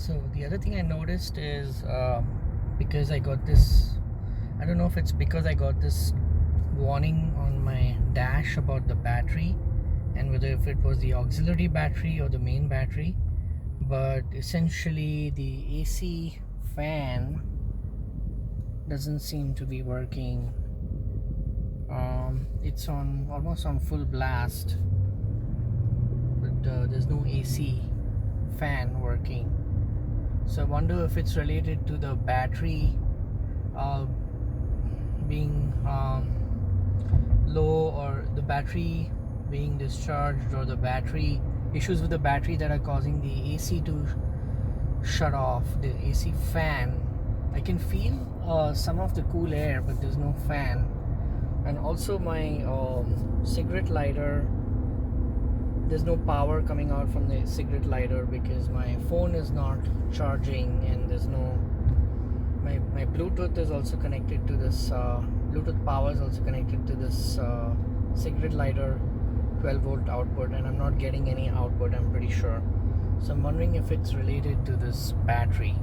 So the other thing I noticed is because I got this, I don't know if it's because I got this warning on my dash about the battery and whether if it was the auxiliary battery or the main battery, but essentially the AC fan doesn't seem to be working. It's on almost on full blast, but there's no AC fan working. So I wonder if it's related to the battery being low, or the battery being discharged, or the battery issues with the battery that are causing the AC to shut off, the AC fan. I can feel some of the cool air, but there's no fan. And also my cigarette lighter, there's no power coming out from the cigarette lighter because my phone is not charging, and there's no, my Bluetooth is also connected to this Bluetooth power is also connected to this cigarette lighter 12 volt output, and I'm not getting any output, I'm pretty sure. So I'm wondering if it's related to this battery.